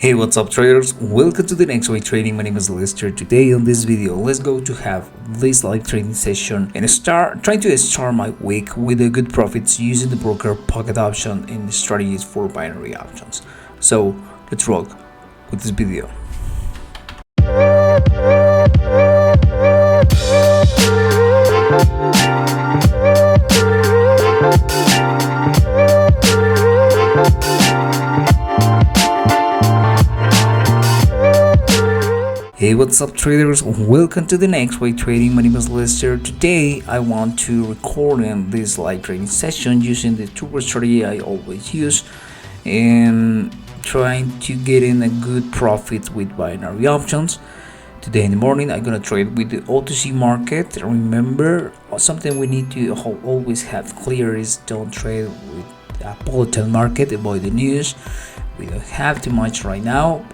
Hey, what's up traders? Welcome to the next way trading. My name is Lester. Today on this video, let's go to have this live trading session and trying to start my week with a good profits using the broker pocket option in the strategies for binary options. So let's rock with this video. Hey, what's up traders? Welcome to the next way trading. My name is Lester. Today I want to record in this live trading session using the turbo strategy I always use and trying to get in a good profit with binary options. Today in the morning I'm gonna trade with the OTC market. Remember, something we need to always have clear is don't trade with a volatile market. Avoid the news. We don't have too much right now.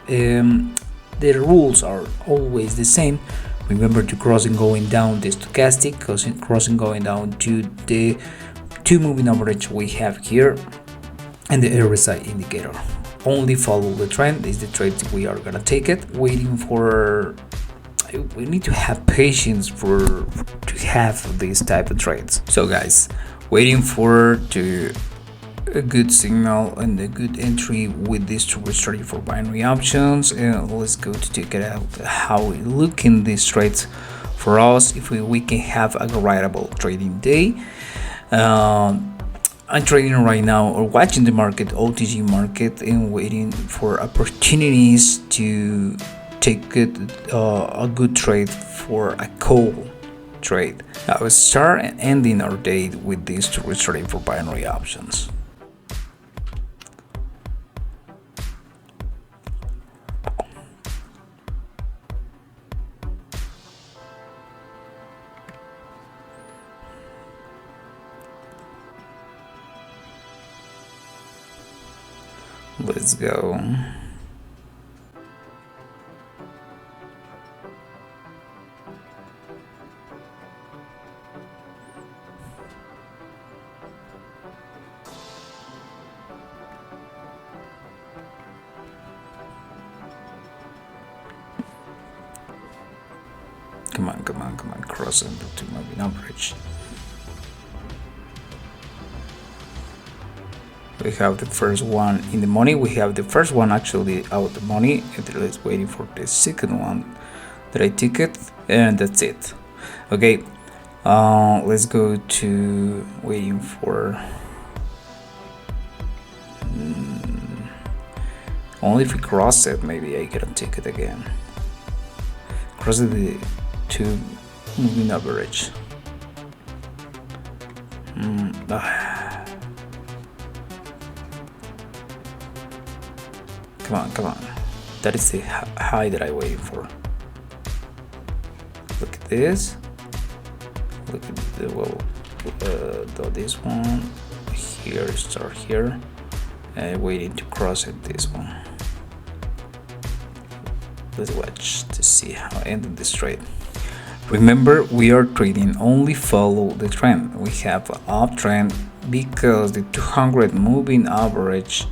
The rules are always the same. Remember to crossing going down the stochastic, crossing going down to the 2 moving average we have here, and the RSI indicator. Only follow the trend is the trade we are gonna take it. Waiting for, we need to have patience to have these type of trades. So guys, waiting for a good signal and a good entry with this turbo strategy for binary options, and let's go to check it out how we look in these trades for us if we can have a rideable trading day. I'm trading right now or watching the market, OTC market, and waiting for opportunities to take a good trade for a call trade. Now we start and ending our day with this turbo strategy for binary options. Let's go. Come on, crossing the 2 moving average. We have the first one in the money. We have the first one actually out the money, and let's waiting for the second one that I took it, and that's it. Okay, let's go to waiting for only if we cross it, maybe I can take it again. Cross the 2 moving average. Come on. That is the high that I waited for. Look at this. Look at the this one here. Start here. And waiting to cross it. This one. Let's watch to see how I ended this trade. Remember, we are trading only follow the trend. We have an uptrend because the 200 moving average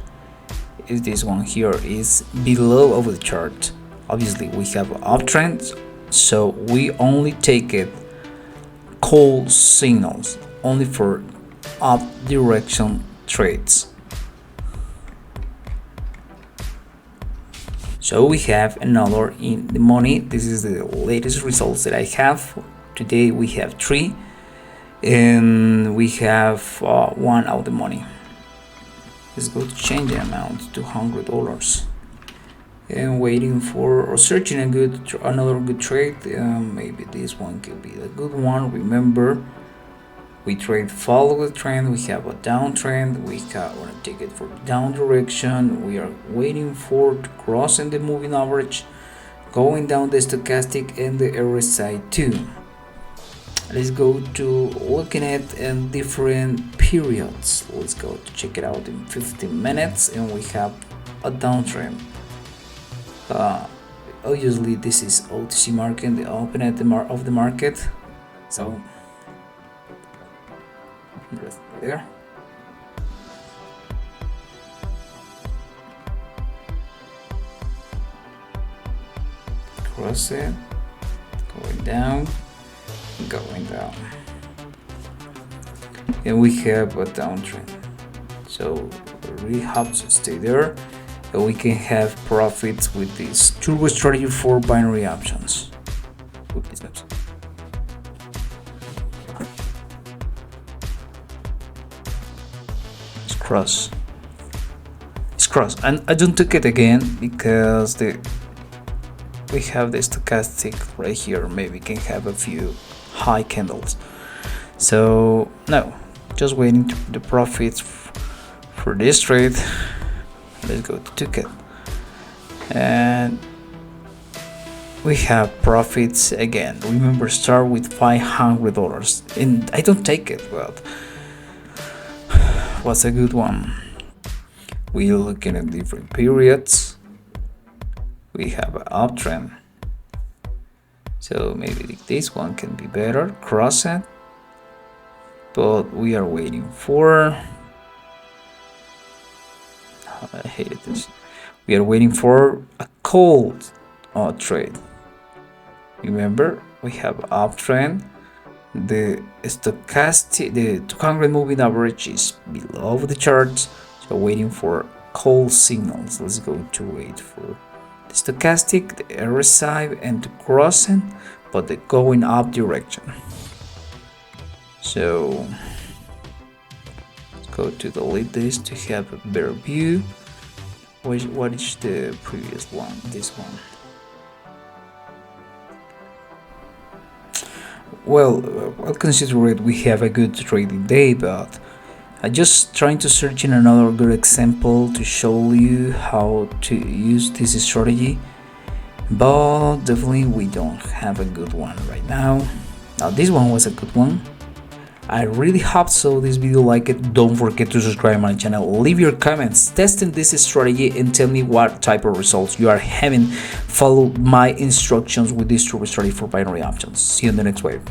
is this one here is below of the chart. Obviously we have uptrends, so we only take it call signals only for up direction trades. So we have another in the money. This is the latest results that I have. Today we have 3 and we have 1 out the money. Let's go to change the amount to $100 and waiting for or searching another good trade. Maybe this one could be a good one. Remember, we trade follow the trend. We have a downtrend. We want to take it for down direction. We are waiting for crossing the moving average, going down the stochastic and the RSI 2. Let's go to looking at different periods. Let's go to check it out in 15 minutes, and we have a downtrend. Obviously this is OTC market, the open at of the market. So right there. cross it, going down, and we have a downtrend, so we have to stay there, and we can have profits with this turbo strategy for binary options. It's cross, and I don't took it again because we have the stochastic right here. Maybe can have a few high candles, so no, just waiting to the profits for this trade. Let's go to ticket, and we have profits again. Remember, start with $500, and I don't take it, but was a good one. We're looking at different periods. We have an uptrend, so maybe this one can be better, cross it, but we are waiting for, I hated this, we are waiting for a cold trade. Remember, we have uptrend, the stochastic, the 200 moving average is below the charts, so waiting for cold signals. Let's go to wait for the stochastic, the RSI, and the crossing, but the going up direction. So let's go to delete this to have a better view. What is the previous one? This one. Well, I'll consider it we have a good trading day, but I'm just trying to search in another good example to show you how to use this strategy, but definitely we don't have a good one right now. Now this one was a good one. I really hope so this video like it. Don't forget to subscribe my channel, leave your comments testing this strategy, and tell me what type of results you are having. Follow my instructions with this turbo strategy for binary options. See you in the next wave.